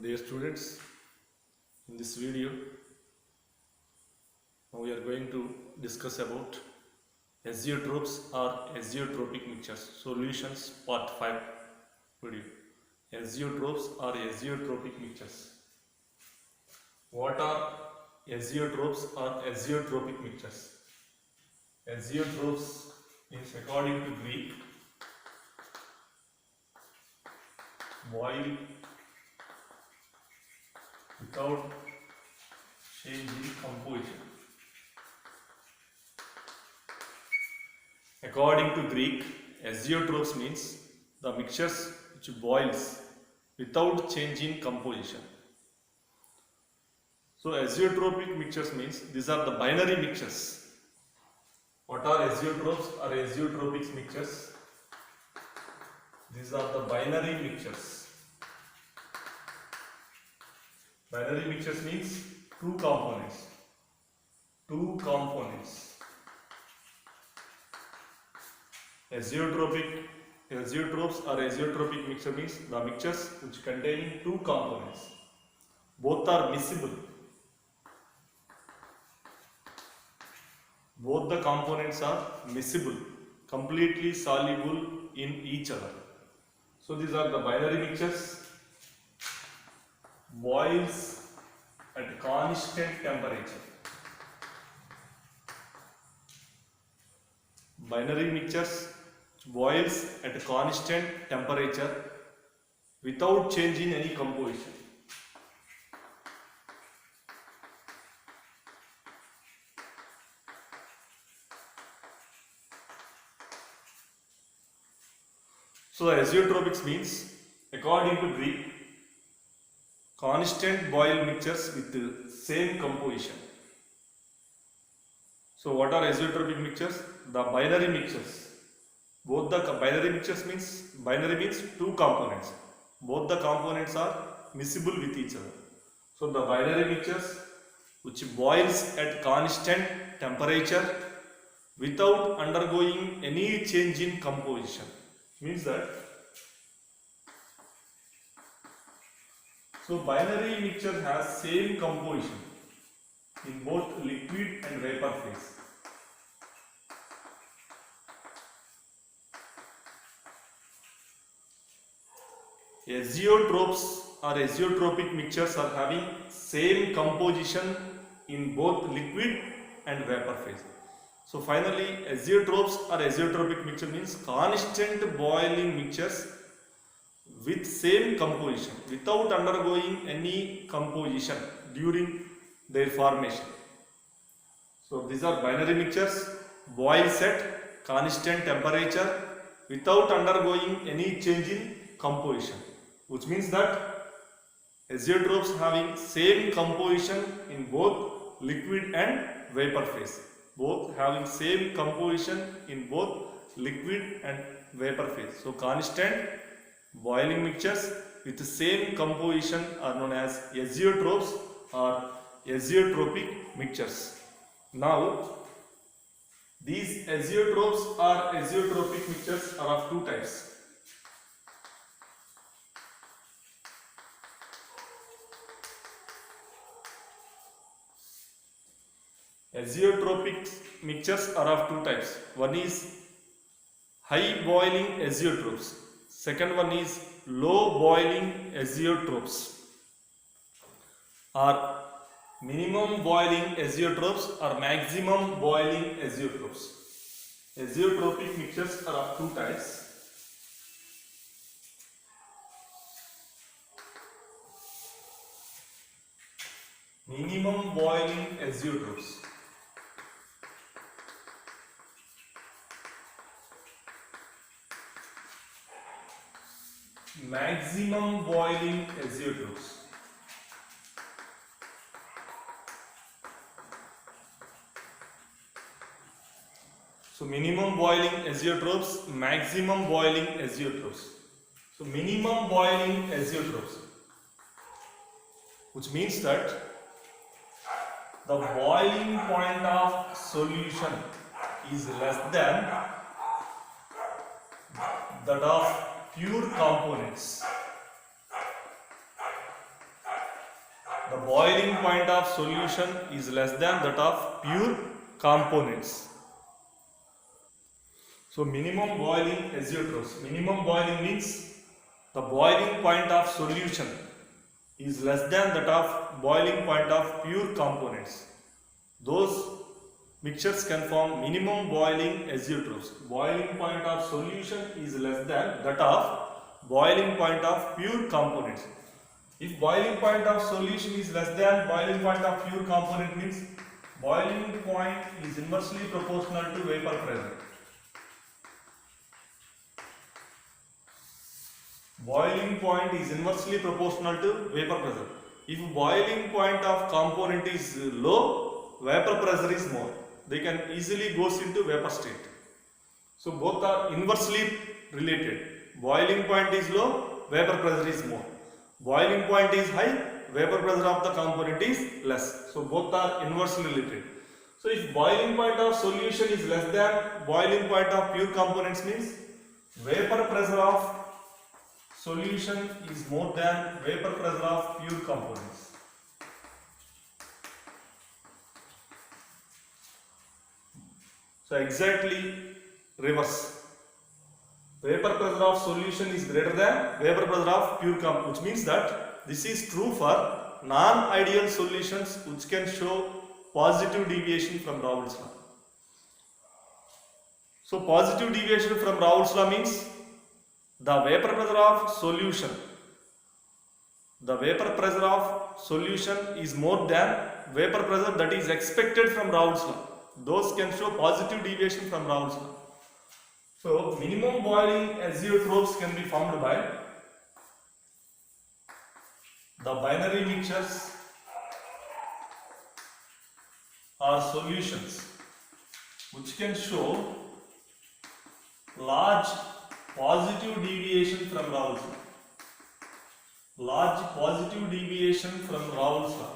Dear students, in this video, now we are going to discuss about azeotropes or azeotropic mixtures solutions part 5 video. Azeotropes or azeotropic mixtures. What are azeotropes or azeotropic mixtures? Azeotropes means, according to Greek, boil without changing composition. According to Greek, azeotropes means the mixtures which boils without changing composition. So azeotropic mixtures means these are the binary mixtures. What are azeotropes or azeotropic mixtures? These are the binary mixtures. Binary mixtures means two components. Azeotropes or azeotropic mixture means the mixtures which contain two components. Both are miscible. Both the components are miscible, completely soluble in each other. So these are the binary mixtures. Boils at constant temperature. Binary mixtures boils at a constant temperature without changing any composition. So azeotropics means, according to Greek, constant boil mixtures with the same composition. So what are azeotropic mixtures? The binary mixtures. Both the binary mixtures means two components. Both the components are miscible with each other. So the binary mixtures which boils at constant temperature without undergoing any change in composition means that. So binary mixture has same composition in both liquid and vapor phase. Azeotropes or azeotropic mixtures are having same composition in both liquid and vapor phase. So finally, azeotropes or azeotropic mixture means constant boiling mixtures with same composition without undergoing any composition during their formation. So these are binary mixtures, boils at constant temperature without undergoing any change in composition, which means that azeotropes having same composition in both liquid and vapor phase. Both having same composition in both liquid and vapor phase. So constant boiling mixtures with the same composition are known as azeotropes or azeotropic mixtures. Now, these azeotropes or azeotropic mixtures are of two types. Azeotropic mixtures are of two types. One is high boiling azeotropes. Second one is low boiling azeotropes. Or minimum boiling azeotropes or maximum boiling azeotropes. Azeotropic mixtures are of two types. Minimum boiling azeotropes. Maximum boiling azeotropes. So minimum boiling azeotropes, maximum boiling azeotropes. So minimum boiling azeotropes, which means that the boiling point of solution is less than that of pure components. the boiling point of solution is less than that of pure components. So minimum boiling azeotrophs. Minimum boiling means the boiling point of solution is less than that of boiling point of pure components. Those mixtures can form minimum boiling azeotrophs. Boiling point of solution is less than that of boiling point of pure components. If boiling point of solution is less than boiling point of pure component means boiling point is inversely proportional to vapor pressure. Boiling point is inversely proportional to vapor pressure. If boiling point of component is low, vapor pressure is more. They can easily goes into vapor state. So both are inversely related. Boiling point is low, vapor pressure is more. Boiling point is high, vapor pressure of the component is less. So both are inversely related. So if boiling point of solution is less than boiling point of pure components means vapor pressure of solution is more than vapor pressure of pure components. So exactly reverse. Vapor pressure of solution is greater than vapor pressure of pure component, which means that this is true for non-ideal solutions which can show positive deviation from Raoult's law. So positive deviation from Raoult's law means the vapor pressure of solution is more than vapor pressure that is expected from Raoult's law. Those can show positive deviation from Raoult's law. So minimum boiling azeotrophs can be formed by the binary mixtures or solutions which can show large positive deviation from Raoult's law. Large positive deviation from Raoult's law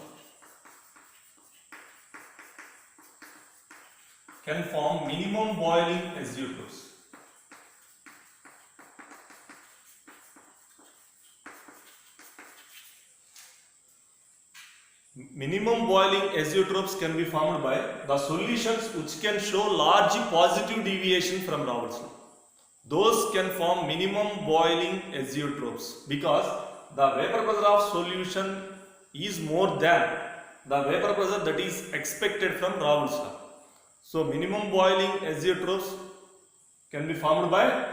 can form minimum boiling azeotrophs. Minimum boiling azeotrophs can be formed by the solutions which can show large positive deviation from Raoult's law. Those can form minimum boiling azeotrophs because the vapor pressure of solution is more than the vapor pressure that is expected from Raoult's law. So minimum boiling azeotrophs can be formed by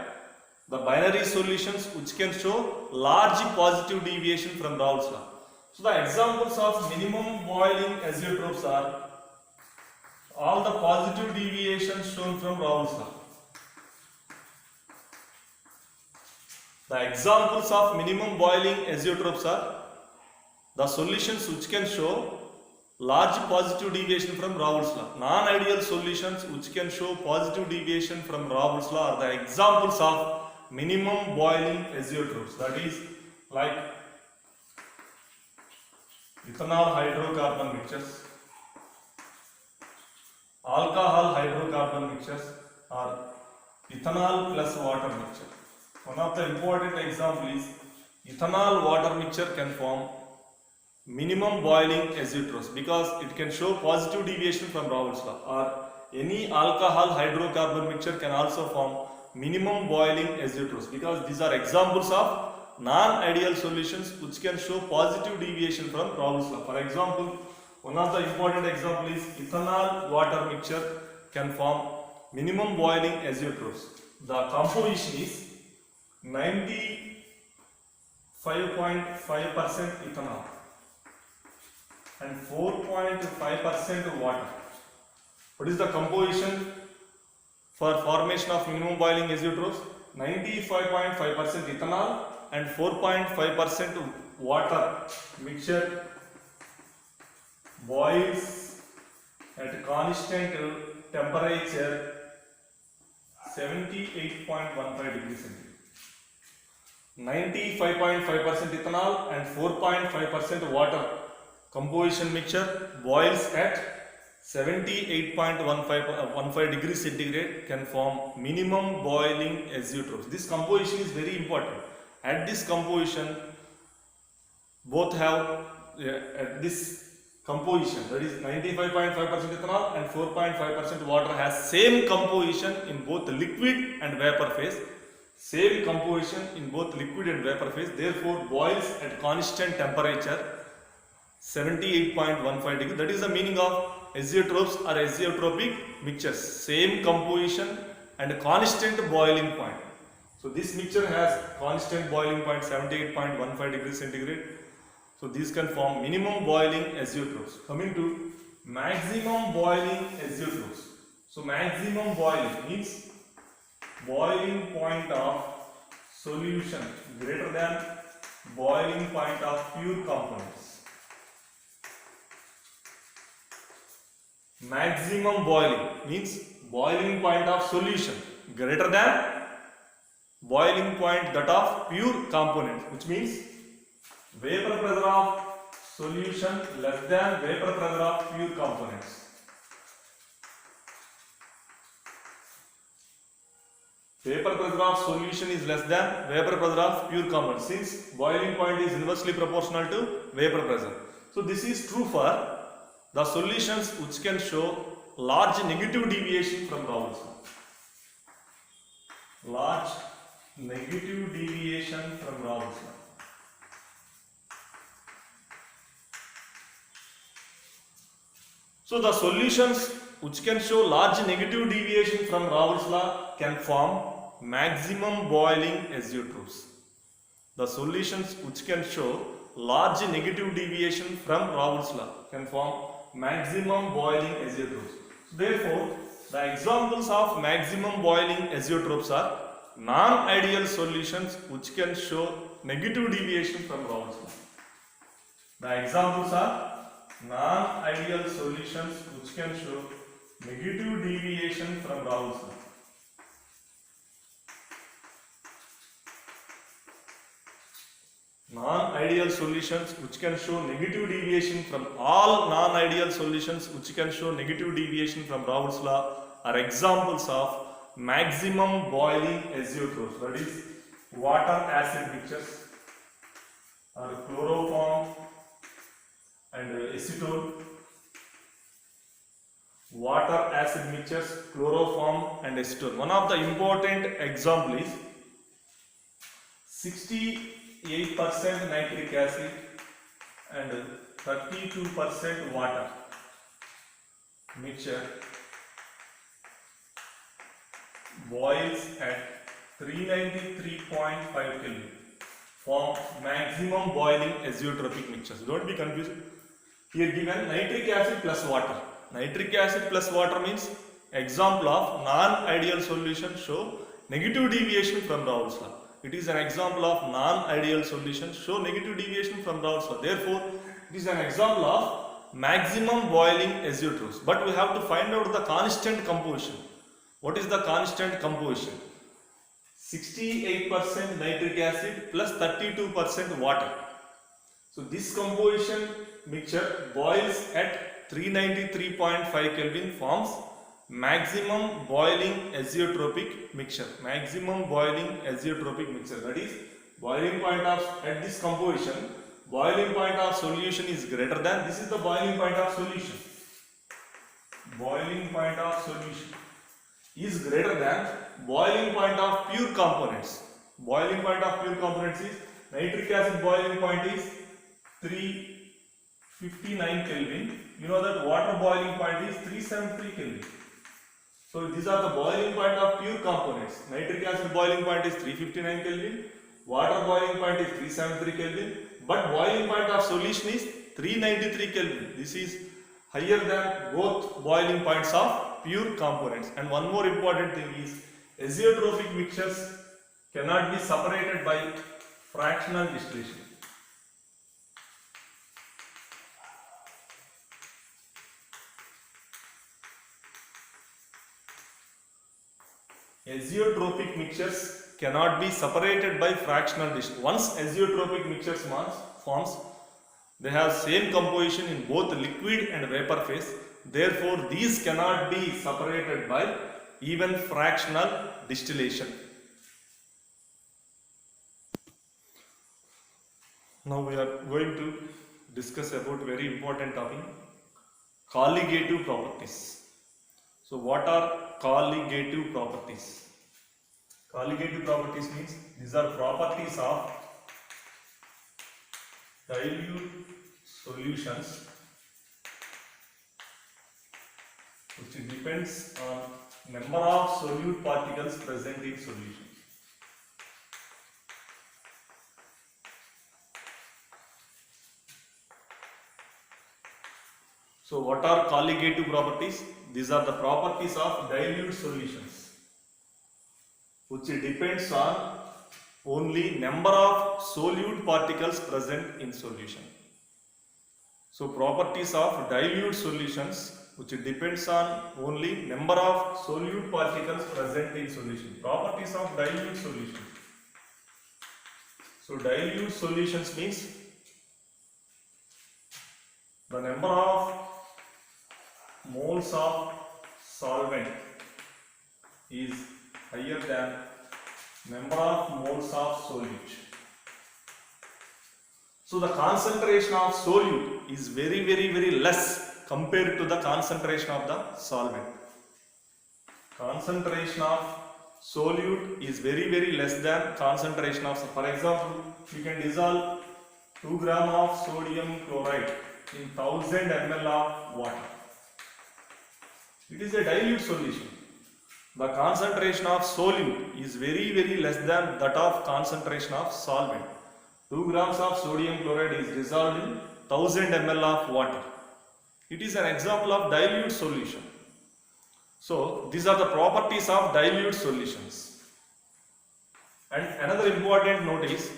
the binary solutions which can show large positive deviation from Raoult's law. So the examples of minimum boiling azeotrophs are all the positive deviations shown from Raoult's law. The examples of minimum boiling azeotrophs are the solutions which can show large positive deviation from Raoult's law. Non-ideal solutions which can show positive deviation from Raoult's law are the examples of minimum boiling azeotrophs. That is like ethanol hydrocarbon mixtures, alcohol hydrocarbon mixtures, or ethanol plus water mixture. One of the important example is ethanol water mixture can form minimum boiling azeotrophs because it can show positive deviation from Raoult's law, or any alcohol hydrocarbon mixture can also form minimum boiling azeotrophs because these are examples of non-ideal solutions which can show positive deviation from Raoult's law. For example, one of the important example is ethanol water mixture can form minimum boiling azeotrophs. The composition is 95.5% ethanol and 4.5% water. What is the composition for formation of minimum boiling azeotrophs? 95.5% ethanol and 4.5% water mixture boils at constant temperature 78.15 degrees centigrade. 95.5% ethanol and 4.5% water composition mixture boils at 78.15 degrees centigrade can form minimum boiling azeotrophs. This composition is very important. At this composition, both have at this composition, that is 95.5% ethanol and 4.5% water, has same composition in both liquid and vapor phase. Same composition in both liquid and vapor phase, therefore boils at constant temperature 78.15 degree. That is the meaning of azeotropes or azeotropic mixtures. Same composition and constant boiling point. So this mixture has constant boiling point 78.15 degrees centigrade. So these can form minimum boiling azeotrophs. Coming to maximum boiling azeotrophs. So maximum boiling means boiling point of solution greater than boiling point of pure components. Maximum boiling means boiling point of solution greater than boiling point that of pure components, which means vapor pressure of solution less than vapor pressure of pure components. Vapor pressure of solution is less than vapor pressure of pure components, since boiling point is inversely proportional to vapor pressure. So this is true for the solutions which can show large negative deviation from Raoult's law. Large negative deviation from Raoult's law. So the solutions which can show large negative deviation from Raoult's law can form maximum boiling azeotrophs. The solutions which can show large negative deviation from Raoult's law can form maximum boiling azeotrophs. Therefore, the examples of maximum boiling azeotrophs are non-ideal solutions which can show negative deviation from Raoult's law. The examples are non-ideal solutions which can show negative deviation from Raoult's law. Non-ideal solutions which can show negative deviation from all non-ideal solutions which can show negative deviation from Raoult's law are examples of maximum boiling azeotrophs, that is water acid mixtures or chloroform and acetone. Water acid mixtures, chloroform and acetone. One of the important example is 68% nitric acid and 32% water mixture boils at 393.5 Kelvin, form maximum boiling azeotropic mixtures. Don't be confused. Here given nitric acid plus water. Nitric acid plus water means example of non-ideal solution show negative deviation from Raoult's law. It is an example of non-ideal solution show negative deviation from Raoult's law. Therefore, it is an example of maximum boiling azeotrophs. But we have to find out the constant composition. What is the constant composition? 68% nitric acid plus 32% water. So this composition mixture boils at 393.5 Kelvin, forms maximum boiling azeotropic mixture. Maximum boiling azeotropic mixture, that is boiling point of, at this composition, boiling point of solution is greater than, this is the boiling point of solution. Boiling point of solution is greater than boiling point of pure components. Boiling point of pure components is nitric acid boiling point is 359 Kelvin. You know that water boiling point is 373 Kelvin. So these are the boiling point of pure components. Nitric acid boiling point is 359 Kelvin. Water boiling point is 373 Kelvin. But boiling point of solution is 393 Kelvin. This is higher than both boiling points of pure components. And one more important thing is azeotropic mixtures cannot be separated by fractional distillation. Azeotropic mixtures cannot be separated by fractional distillation. Once azeotropic mixtures forms, they have same composition in both liquid and vapor phase. Therefore, these cannot be separated by even fractional distillation. Now we are going to discuss about very important topic, colligative properties. So what are colligative properties? Colligative properties means these are properties of dilute solutions which depends on number of solute particles present in solution. So what are colligative properties? These are the properties of dilute solutions which depends on only number of solute particles present in solution. So properties of dilute solutions which depends on only number of solute particles present in solution. Properties of dilute solutions. So dilute solutions means the number of moles of solvent is higher than number of moles of solute. So the concentration of solute is very less compared to the concentration of the solvent. Concentration of solute is very less than concentration of, for example, you can dissolve 2 gram of sodium chloride in 1000 ml of water. It is a dilute solution. The concentration of solute is very less than that of concentration of solvent. 2 grams of sodium chloride is dissolved in 1000 ml of water. It is an example of dilute solution. So these are the properties of dilute solutions. And another important note is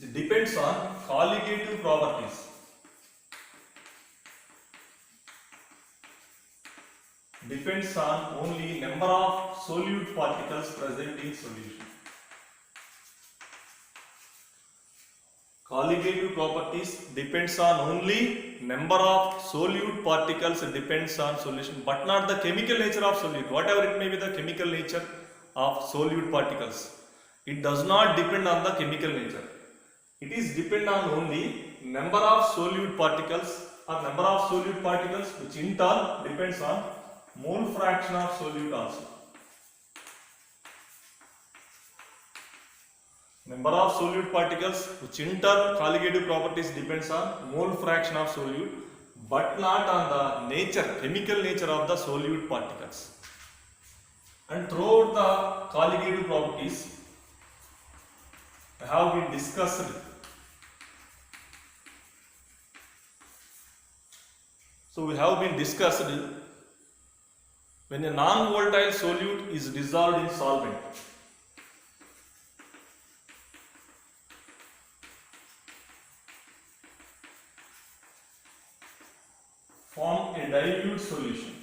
it depends on colligative properties. Depends on only number of solute particles present in solution. Colligative properties depends on only number of solute particles depends on solution, but not the chemical nature of solute. Whatever it may be the chemical nature of solute particles, it does not depend on the chemical nature. It is depend on only number of solute particles or number of solute particles, which in turn depends on mole fraction of solute also. Number of solute particles, which in turn colligative properties depends on mole fraction of solute, but not on the nature, chemical nature of the solute particles. And throughout the colligative properties have been discussed. So we have been discussed when a non-volatile solute is dissolved in solvent. Form a dilute solution.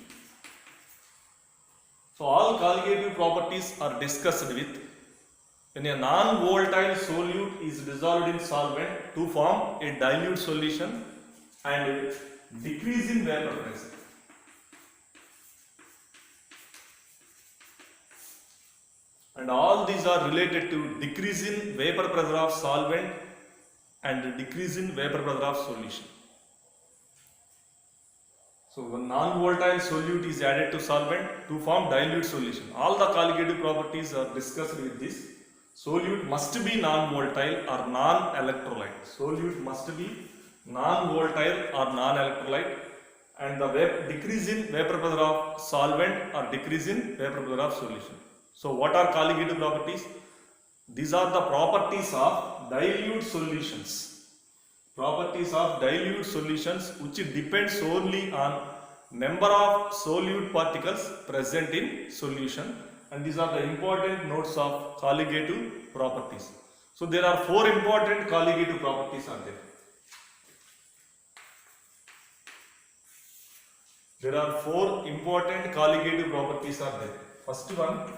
So all colligative properties are discussed with when a non-volatile solute is dissolved in solvent to form a dilute solution and decrease in vapor pressure. And all these are related to decrease in vapor pressure of solvent and decrease in vapor pressure of solution. So when non-volatile solute is added to solvent to form dilute solution. All the colligative properties are discussed with this. Solute must be non-volatile or non-electrolyte. Solute must be non-volatile or non-electrolyte, and the decrease in vapor pressure of solvent or decrease in vapor pressure of solution. So what are colligative properties? These are the properties of dilute solutions. Properties of dilute solutions which depends only on number of solute particles present in solution, and these are the important notes of colligative properties. So there are 4 important colligative properties are there. There are 4 important colligative properties are there. First one,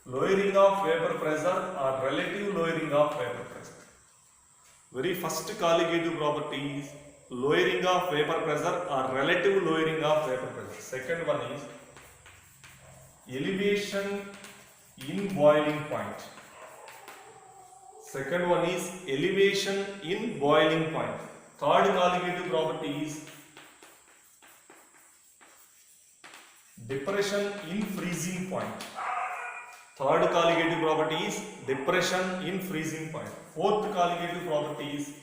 lowering of vapor pressure or relative lowering of vapor pressure. Very first colligative property is lowering of vapor pressure or relative lowering of vapor pressure. Second one is elevation in boiling point. Second one is elevation in boiling point. Third colligative property is depression in freezing point. Third colligative property is depression in freezing point. Fourth colligative property is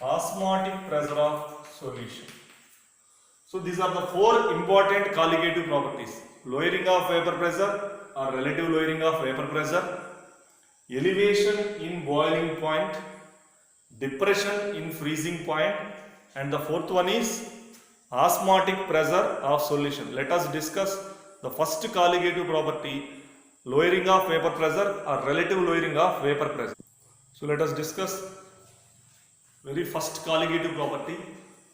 osmotic pressure of solution. So these are the four important colligative properties: lowering of vapor pressure or relative lowering of vapor pressure, elevation in boiling point, depression in freezing point, and the fourth one is osmotic pressure of solution. Let us discuss the first colligative property, lowering of vapor pressure or relative lowering of vapor pressure. So let us discuss very first colligative property,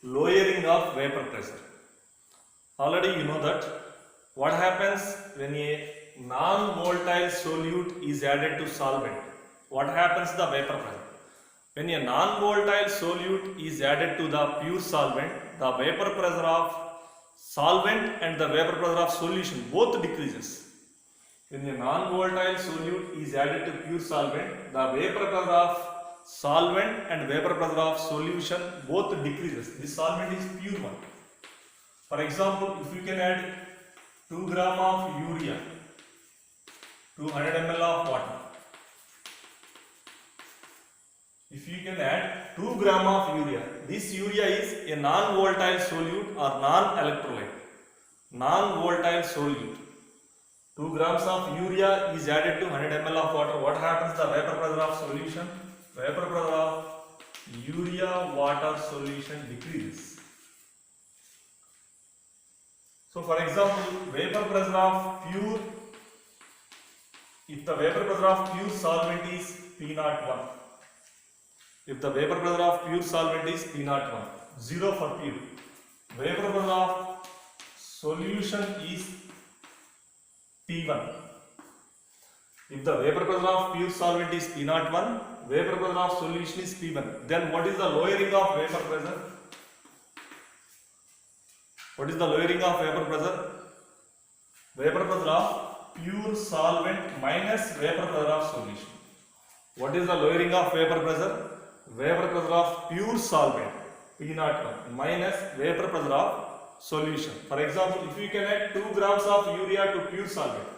lowering of vapor pressure. Already you know that what happens when a non-volatile solute is added to solvent. What happens to the vapor pressure? When a non-volatile solute is added to the pure solvent, the vapor pressure of solvent and the vapor pressure of solution both decreases. When a non-volatile solute is added to pure solvent, the vapor pressure of solvent and vapor pressure of solution both decreases. This solvent is pure one. For example, if you can add 2 gram of urea to 100 ml of water, if you can add 2 gram of urea, this urea is a non-volatile solute or non-electrolyte. Non-volatile solute. 2 grams of urea is added to 100 ml of water. What happens to the vapor pressure of solution? Vapor pressure of urea water solution decreases. So for example, vapor pressure of pure, if the vapor pressure of pure solvent is P01, if the vapor pressure of pure solvent is P01, 0 for pure, vapor pressure of solution is P1. If the vapor pressure of pure solvent is P01, vapor pressure of solution is P1, then what is the lowering of vapor pressure? What is the lowering of vapor pressure? Vapor pressure of pure solvent minus vapor pressure of solution. What is the lowering of vapor pressure? Vapor pressure of pure solvent P01 minus vapor pressure of solution. For example, if you can add 2 grams of urea to pure solvent,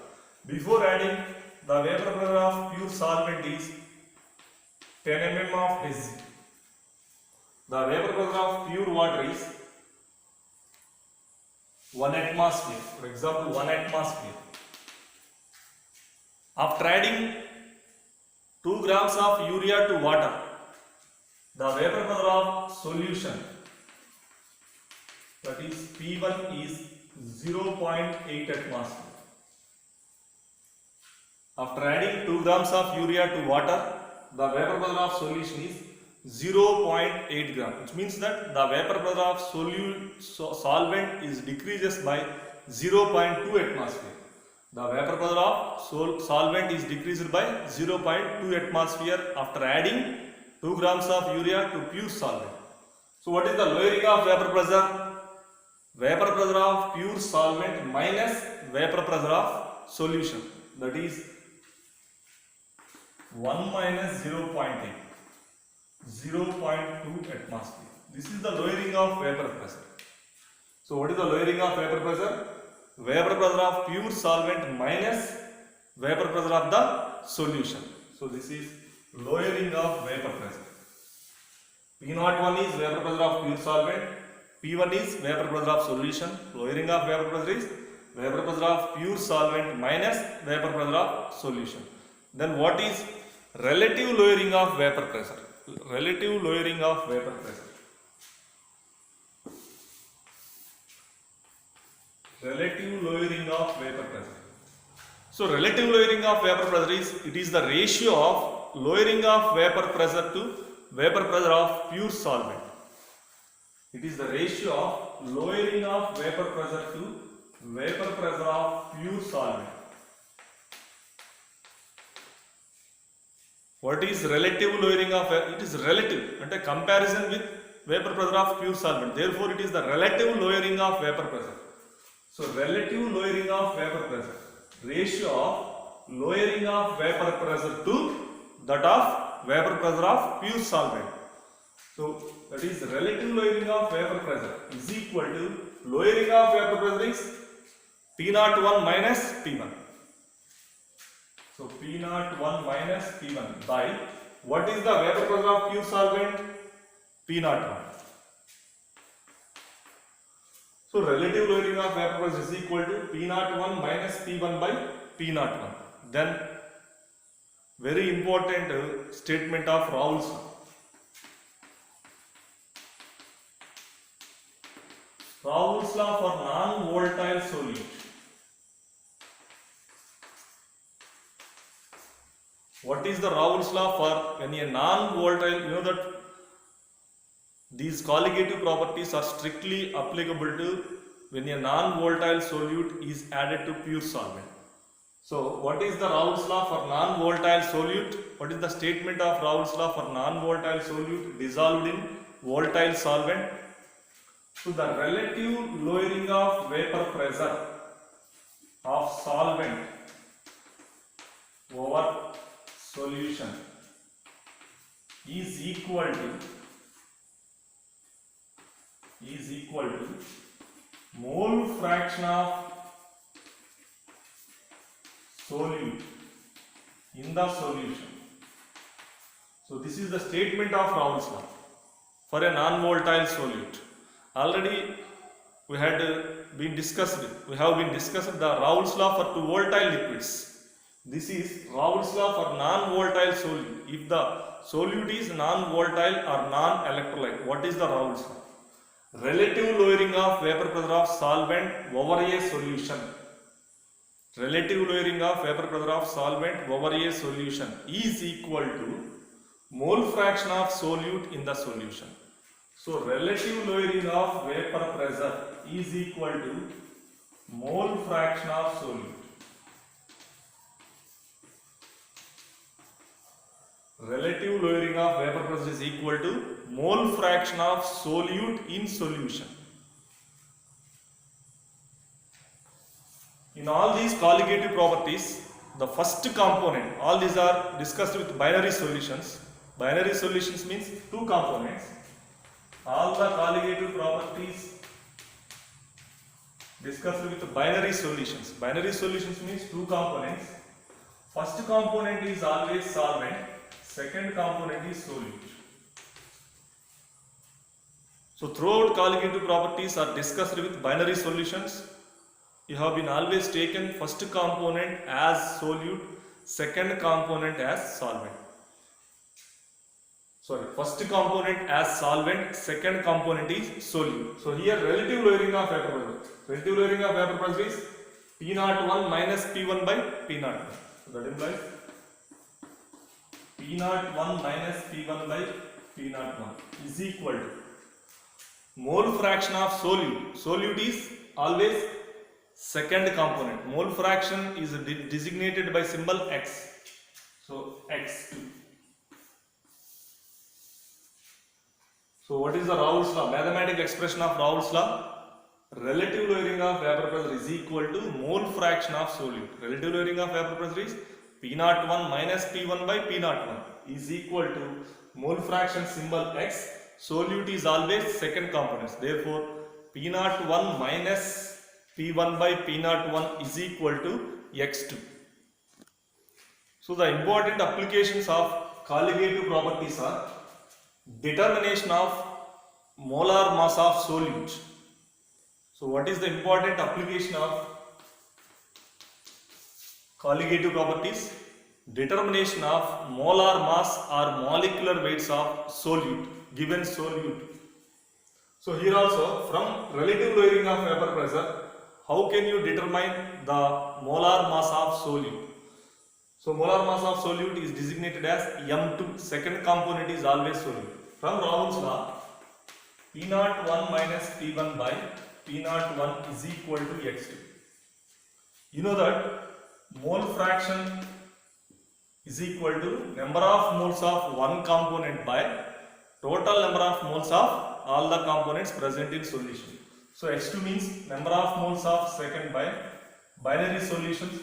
before adding, the vapor pressure of pure solvent is 10 mm of Hg. The vapor pressure of pure water is 1 atmosphere. For example, 1 atmosphere. After adding 2 grams of urea to water, the vapor pressure of solution, that is P1, is 0.8 atmosphere. After adding 2 grams of urea to water, the vapor pressure of solution is 0.8 gram, which means that the vapor pressure of solvent is decreases by 0.2 atmosphere. The vapor pressure of solvent is decreased by 0.2 atmosphere after adding 2 grams of urea to pure solvent. So what is the lowering of vapor pressure? Vapor pressure of pure solvent minus vapor pressure of solution, that is 1 minus 0.8, 0.2 atmosphere. This is the lowering of vapor pressure. So what is the lowering of vapor pressure? Vapor pressure of pure solvent minus vapor pressure of the solution. So this is lowering of vapor pressure. P01 is vapor pressure of pure solvent, P1 is vapor pressure of solution. Lowering of vapor pressure is vapor pressure of pure solvent minus vapor pressure of solution. Then what is relative lowering of vapor pressure? Relative lowering of vapor pressure. Relative lowering of vapor pressure. So relative lowering of vapor pressure is, it is the ratio of lowering of vapor pressure to vapor pressure of pure solvent. It is the ratio of lowering of vapor pressure to vapor pressure of pure solvent. What is relative lowering of vapor? It is relative, and a comparison with vapor pressure of pure solvent. Therefore, it is the relative lowering of vapor pressure. So, relative lowering of vapor pressure, ratio of lowering of vapor pressure to that of vapor pressure of pure solvent. So that is relative lowering of vapor pressure is equal to lowering of vapor pressure is P01 minus P1. So P01 minus P1 by what is the vapor pressure of pure solvent? P01. So relative lowering of vapor pressure is equal to P01 minus P1 by P01. Then very important statement of Raoult's law. Raoult's law for non-volatile solute. What is the Raoult's law for when a non-volatile, you know that these colligative properties are strictly applicable to when a non-volatile solute is added to pure solvent. So what is the Raoult's law for non-volatile solute? What is the statement of Raoult's law for non-volatile solute dissolved in volatile solvent? So the relative lowering of vapor pressure of solvent over solution is equal to mole fraction of solute in the solution. So this is the statement of Raoult's law for a non-volatile solute. Already we have been discussing the Raoult's law for two volatile liquids. This is Raoult's law for non-volatile solute. If the solute is non-volatile or non-electrolyte, what is the Raoult's law? Relative lowering of vapor pressure of solvent over a solution. Relative lowering of vapor pressure of solvent over a solution is equal to mole fraction of solute in the solution. So relative lowering of vapor pressure is equal to mole fraction of solute. Relative lowering of vapor pressure is equal to mole fraction of solute in solution. In all these colligative properties, the first component, all these are discussed with binary solutions. Binary solutions means two components. All the colligative properties discussed with binary solutions. Binary solutions means two components. First component is always solvent, second component is solute. So throughout colligative properties are discussed with binary solutions. You have been always taken first component as solute, second component as solvent. First component as solvent, second component is solute. So here relative lowering of vapor pressure. Relative lowering of vapor pressure is P01 minus P1 by P01. So that implies P01 minus P1 by P01 is equal to mole fraction of solute. Solute is always second component. Mole fraction is designated by symbol X. So X2. So what is the Raoult's law? Mathematical expression of Raoult's law. Relative lowering of vapor pressure is equal to mole fraction of solute. Relative lowering of vapor pressure is P01 minus P1 by P01 is equal to mole fraction symbol X. Solute is always second component. Therefore, P01 minus P1 by P01 is equal to X2. So the important applications of colligative properties are determination of molar mass of solute. So what is the important application of colligative properties? Determination of molar mass or molecular weights of solute, given solute. So here also, from relative lowering of vapor pressure, how can you determine the molar mass of solute? So molar mass of solute is designated as M2. Second component is always solute. From Raoult's law, P01 minus P1 by P01 is equal to X2. You know that mole fraction is equal to number of moles of one component by total number of moles of all the components present in solution. So H2 means number of moles of second by binary solutions.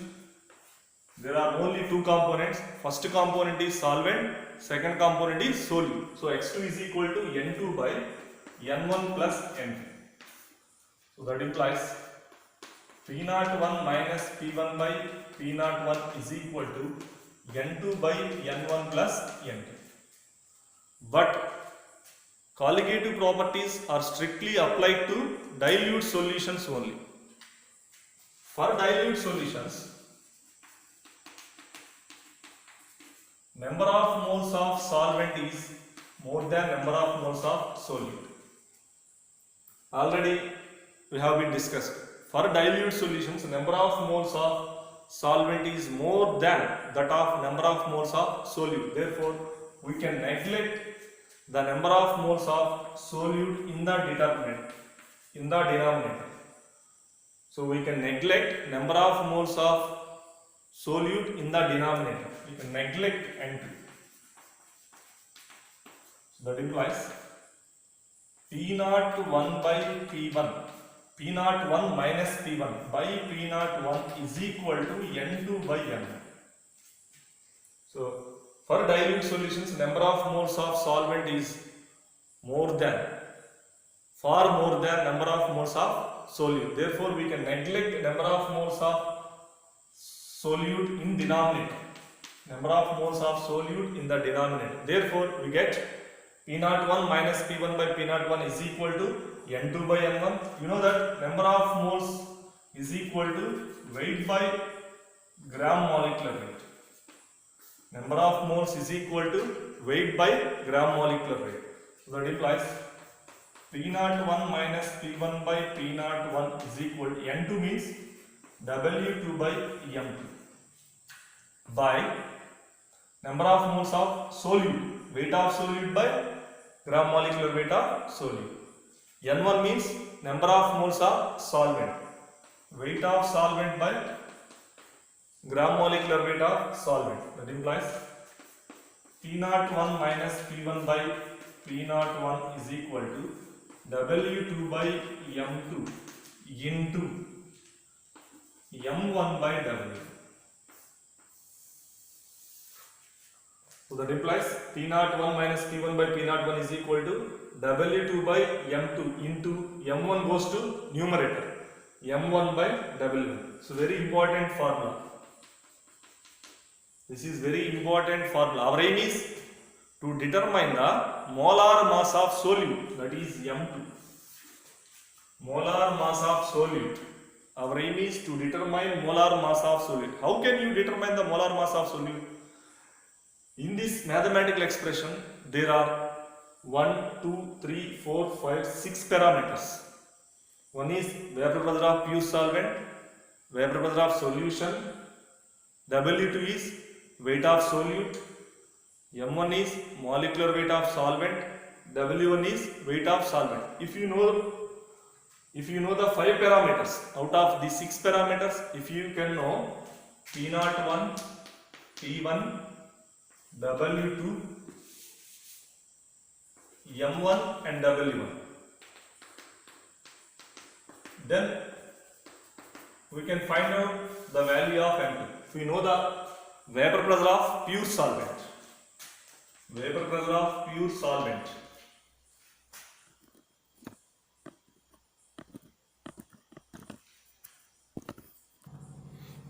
There are only two components. First component is solvent, second component is solute. So x2 is equal to n2 by n1 plus n2. So that implies P01 minus P1 by P01 is equal to n2 by n1 plus n2. But colligative properties are strictly applied to dilute solutions only. For dilute solutions, number of moles of solvent is more than number of moles of solute. Already we have been discussed. For dilute solutions, number of moles of solvent is more than that of number of moles of solute. Therefore, we can neglect the number of moles of solute in the denominator. So we can neglect number of moles of solute in the denominator. We can neglect N2. So that implies P01 by P1, P01 minus P1 by P01 is equal to N2 by N1. So for dilute solutions, number of moles of solvent is far more than number of moles of solute. Therefore, we can neglect number of moles of solute in denominator. Number of moles of solute in the denominator. Therefore, we get P01 minus P1 by P01 is equal to N2 by N1. You know that number of moles is equal to weight by gram molecular weight. Number of moles is equal to weight by gram molecular weight. So that implies P01 minus P1 by P01 is equal to N2 means W2 by M2 by number of moles of solute, weight of solute by gram molecular weight of solute. N1 means number of moles of solvent, weight of solvent by gram molecular weight of solvent. That implies P01 minus P1 by P01 is equal to W2 by M2 into M1 by W. So that implies P01 minus P1 by P01 is equal to W2 by M2 into M1 goes to numerator, M1 by W1. So very important formula. This is very important formula. Our aim is to determine the molar mass of solute, that is M2. Molar mass of solute. Our aim is to determine molar mass of solute. How can you determine the molar mass of solute? In this mathematical expression, there are 1, 2, 3, 4, 5, 6 parameters. One is Weber pressure of pure solvent, Weber pressure of solution, W2 is weight of solute, M1 is molecular weight of solvent, W1 is weight of solvent. If you know the 5 parameters out of the 6 parameters, if you can know P01, P1, W2, M1 and W1, then we can find out the value of M2. If we know the Weber pressure of pure solvent, Weber pressure of pure solvent,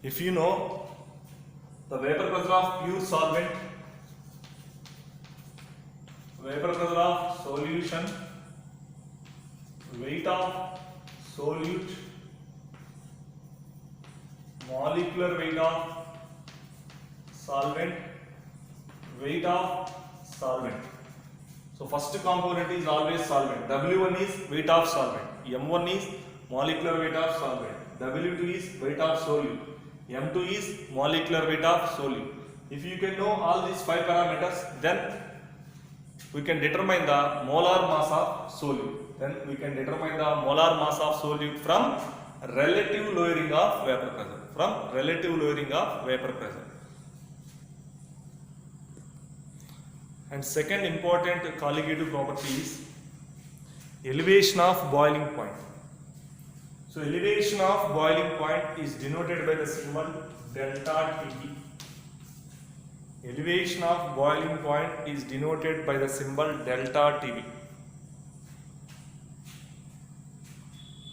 if you know the Weber pressure of pure solvent, Weber pressure of solution, weight of solute, molecular weight of solvent, weight of solvent. So first component is always solvent. W1 is weight of solvent, M1 is molecular weight of solvent, W2 is weight of solute, M2 is molecular weight of solute. If you can know all these 5 parameters, then we can determine the molar mass of solute. Then we can determine the molar mass of solute from relative lowering of vapor pressure. From relative lowering of vapor pressure. And second important colligative property is elevation of boiling point. So elevation of boiling point is denoted by the symbol delta T. Elevation of boiling point is denoted by the symbol delta Tb.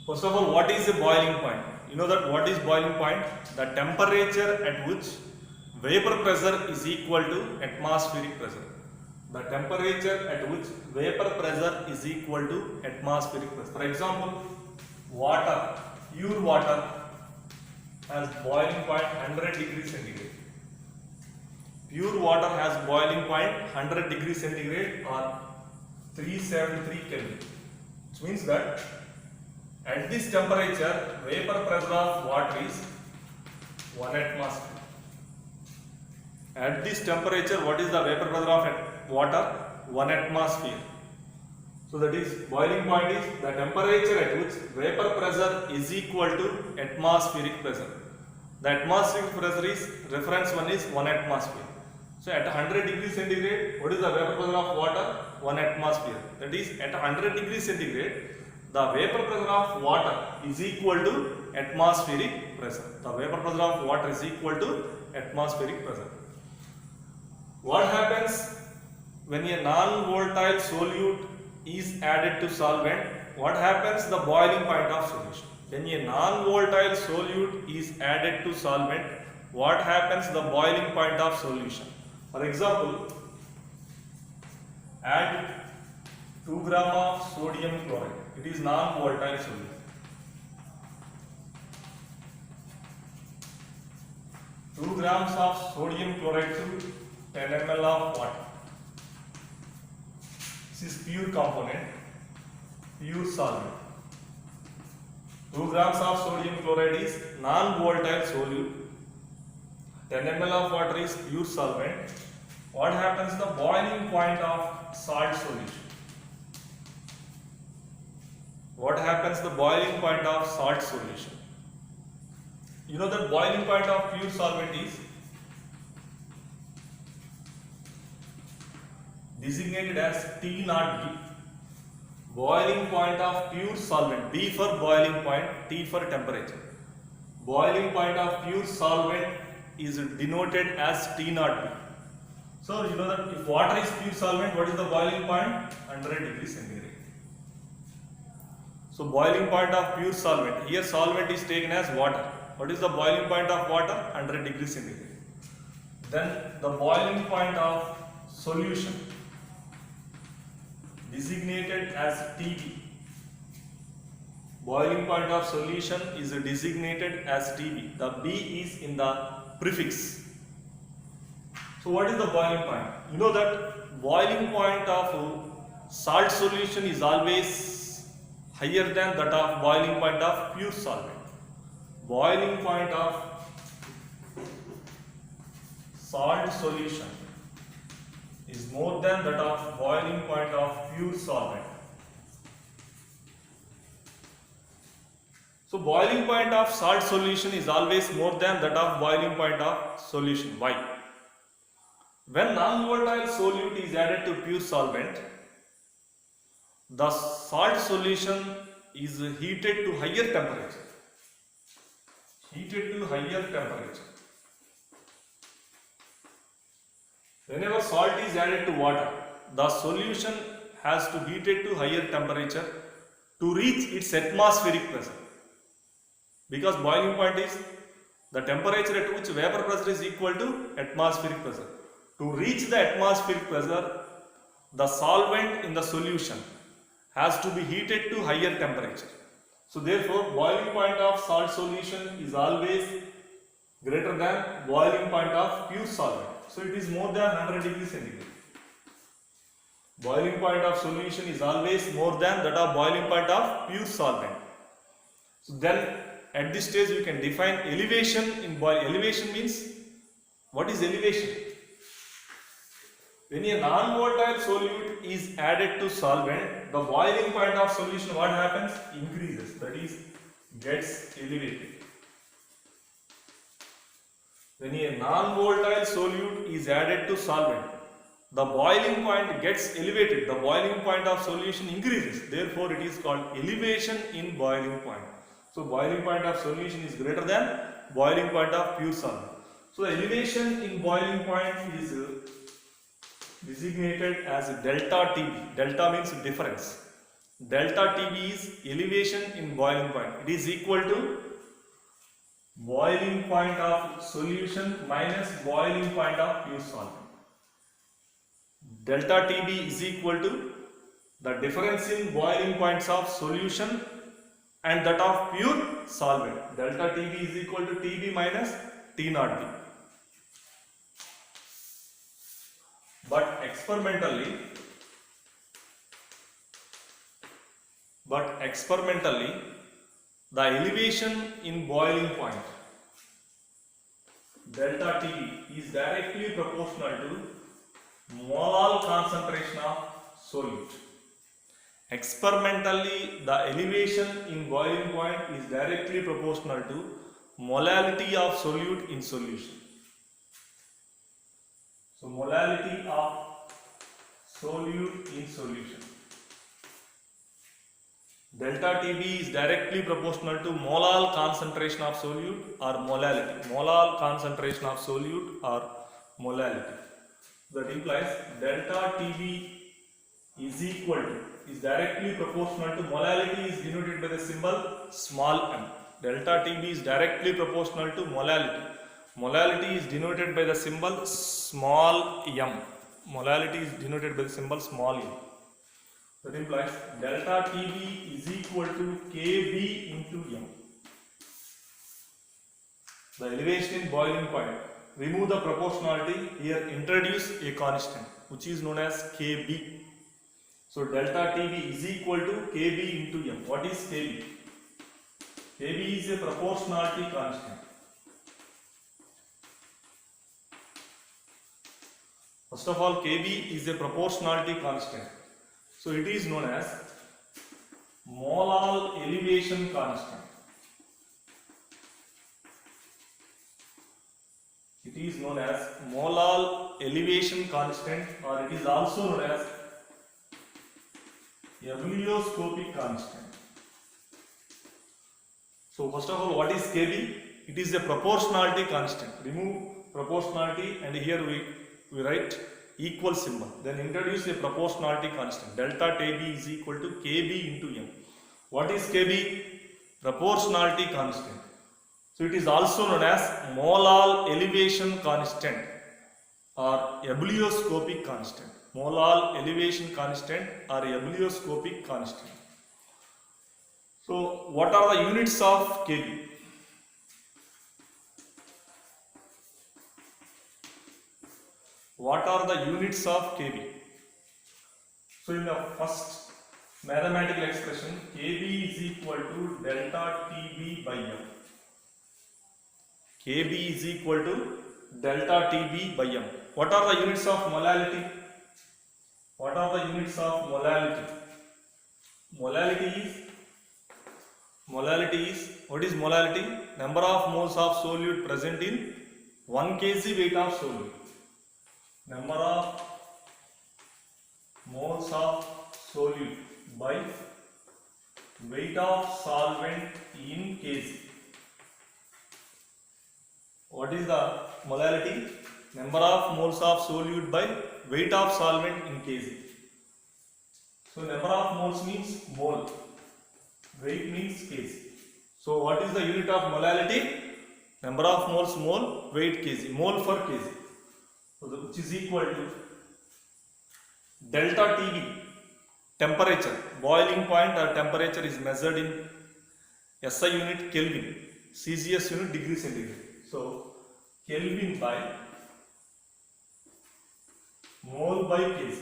First of all, what is a boiling point? You know that what is boiling point? The temperature at which vapor pressure is equal to atmospheric pressure. The temperature at which vapor pressure is equal to atmospheric pressure. For example, water, pure water has boiling point 100 degrees centigrade. Pure water has boiling point 100 degrees centigrade or 373 Kelvin. Which means that at this temperature, vapor pressure of water is 1 atmosphere. At this temperature, what is the vapor pressure of water? 1 atmosphere. So that is boiling point is the temperature at which vapor pressure is equal to atmospheric pressure. The atmospheric pressure is reference one is 1 atmosphere. So at 100 degrees centigrade, what is the vapor pressure of water? 1 atmosphere. That is at 100 degrees centigrade, the vapor pressure of water is equal to atmospheric pressure. The vapor pressure of water is equal to atmospheric pressure. What happens when a non-volatile solute is added to solvent? What happens the boiling point of solution? When a non-volatile solute is added to solvent, what happens the boiling point of solution? For example, add 2 gram of sodium chloride. It is non-volatile solute. Two grams of sodium chloride to 10 ml of water. This is pure component, pure solvent. 2 grams of sodium chloride is non-volatile solute. 10 ml of water is pure solvent. What happens the boiling point of salt solution? What happens the boiling point of salt solution? You know that boiling point of pure solvent is designated as T0B. Boiling point of pure solvent, B for boiling point, T for temperature. Boiling point of pure solvent is denoted as T0B. So you know that if water is pure solvent, what is the boiling point? 100 degrees centigrade. So boiling point of pure solvent, here solvent is taken as water. What is the boiling point of water? 100 degrees centigrade. Then the boiling point of solution designated as TB. Boiling point of solution is designated as TB. The B is in the prefix. So what is the boiling point? You know that boiling point of salt solution is always higher than that of boiling point of pure solvent. Boiling point of salt solution is more than that of boiling point of pure solvent. So boiling point of salt solution is always more than that of boiling point of solution. Why? When non-volatile solute is added to pure solvent, the salt solution is heated to higher temperature. Heated to higher temperature. Whenever salt is added to water, the solution has to heat it to higher temperature to reach its atmospheric pressure. Because boiling point is the temperature at which vapor pressure is equal to atmospheric pressure. To reach the atmospheric pressure, the solvent in the solution has to be heated to higher temperature. So therefore, boiling point of salt solution is always greater than boiling point of pure solvent. So it is more than 100 degrees centigrade. Boiling point of solution is always more than that of boiling point of pure solvent. So then at this stage you can define elevation in boil. Elevation means, what is elevation? When a non-volatile solute is added to solvent, the boiling point of solution, what happens? Increases, that is, gets elevated. When a non-volatile solute is added to solvent, the boiling point gets elevated. The boiling point of solution increases. Therefore, it is called elevation in boiling point. So, boiling point of solution is greater than boiling point of pure solvent. So the elevation in boiling point is designated as delta TB. Delta means difference. Delta TB is elevation in boiling point. It is equal to boiling point of solution minus boiling point of pure solvent. Delta TB is equal to the difference in boiling points of solution and that of pure solvent. Delta TB is equal to TB minus T naught B. But experimentally, the elevation in boiling point delta TB is directly proportional to molar concentration of solute. Experimentally, the elevation in boiling point is directly proportional to molality of solute in solution. So, molality of solute in solution. Delta TB is directly proportional to molar concentration of solute or molality. Molar concentration of solute or molality. That implies delta TB is directly proportional to molality is denoted by the symbol small m. Delta TB is directly proportional to molality. Molality is denoted by the symbol small m. Molality is denoted by the symbol small m. That implies delta TB is equal to Kb into m. The elevation in boiling point. Remove the proportionality. Here introduce a constant which is known as Kb. So delta TB is equal to Kb into m. What is Kb? Kb is a proportionality constant. First of all, Kb is a proportionality constant. So it is known as molar elevation constant. It is known as molar elevation constant, or it is also known as ebullioscopic constant. So first of all, what is Kb? It is a proportionality constant. Remove proportionality and here we write equal symbol. Then introduce a proportionality constant. Delta TB is equal to Kb into m. What is Kb? Proportionality constant. So it is also known as molar elevation constant or ebullioscopic constant. Molar elevation constant or ebullioscopic constant. So what are the units of Kb? What are the units of Kb? So in the first mathematical expression, Kb is equal to delta TB by m. Kb is equal to delta TB by m. What are the units of molality? What are the units of molality? Molality is, what is molality? Number of moles of solute present in 1 kg weight of solute. Number of moles of solute by weight of solvent in kg. What is the molality? Number of moles of solute by weight of solvent in kg. So number of moles means mole, weight means kg. So what is the unit of molality? Number of moles mole, weight kg, mole for kg. So which is equal to delta TB, temperature, boiling point or temperature is measured in SI unit Kelvin, CGS unit degree centigrade. So Kelvin by mole by kg.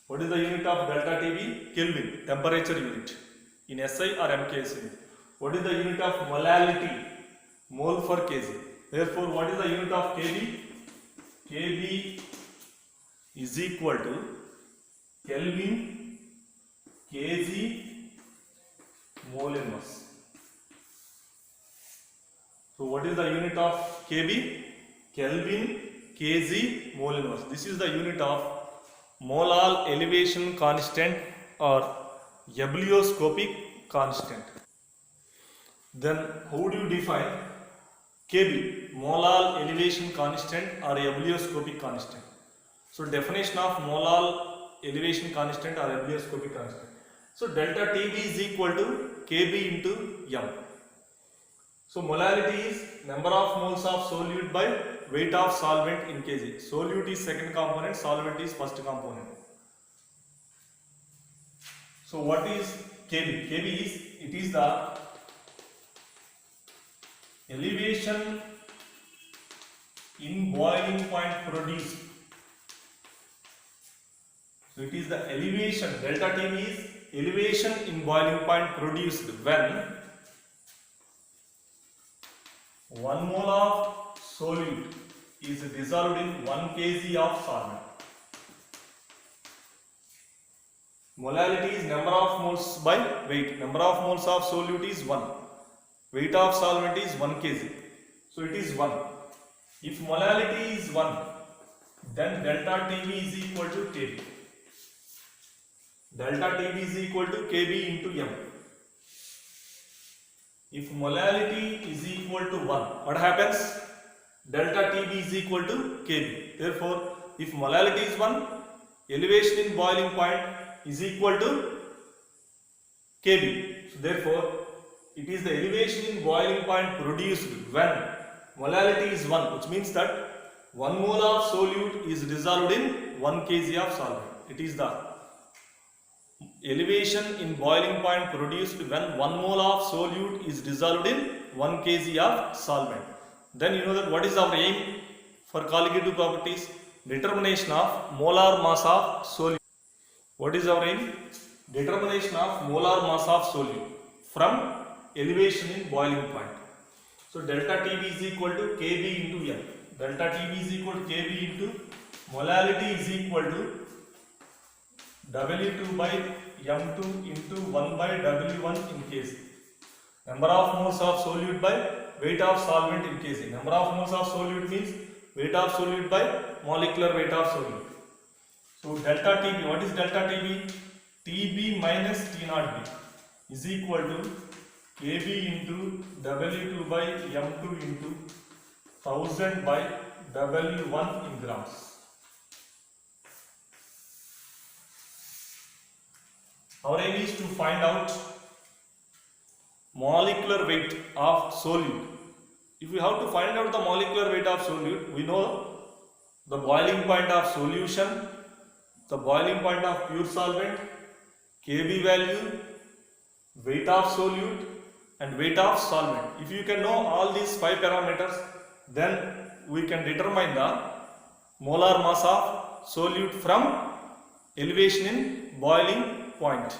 What is the unit of delta TB? Kelvin, temperature unit in SI or MKS unit. What is the unit of molality? Mole for kg. Therefore, what is the unit of Kb? Kb is equal to Kelvin kg mole inverse. So what is the unit of Kb? Kelvin kg mole inverse. This is the unit of molar elevation constant or ebullioscopic constant. Then how do you define Kb, molar elevation constant or ebullioscopic constant. So definition of molar elevation constant or ebullioscopic constant. So delta Tb is equal to Kb into m. So molality is number of moles of solute by weight of solvent in kg. Solute is second component, solvent is first component. So what is Kb? Kb is, it is the elevation in boiling point produced. So it is the elevation, delta Tb is elevation in boiling point produced when 1 mole of solute is dissolved in 1 kg of solvent. Molality is number of moles by weight. Number of moles of solute is 1. Weight of solvent is 1 kg. So it is 1. If molality is 1, then delta Tb is equal to Kb. Delta Tb is equal to Kb into m. If molality is equal to 1, what happens? Delta Tb is equal to Kb. Therefore, if molality is 1, elevation in boiling point is equal to Kb. So therefore, it is the elevation in boiling point produced when molality is 1, which means that 1 mole of solute is dissolved in 1 kg of solvent. It is the elevation in boiling point produced when 1 mole of solute is dissolved in 1 kg of solvent. Then you know that what is our aim for colligative properties? Determination of molar mass of solute. What is our aim? Determination of molar mass of solute from elevation in boiling point. So delta Tb is equal to Kb into m. Delta Tb is equal to Kb into molality is equal to W2 by M2 into 1 by W1 in kg. Number of moles of solute by weight of solvent in kg. Number of moles of solute means weight of solute by molecular weight of solute. So delta Tb, what is delta Tb? Tb minus T naught B is equal to Kb into W2 by M2 into 1000 by W1 in grams. Our aim is to find out molecular weight of solute. If we have to find out the molecular weight of solute, we know the boiling point of solution, the boiling point of pure solvent, Kb value, weight of solute and weight of solvent. If you can know all these 5 parameters, then we can determine the molar mass of solute from elevation in boiling point.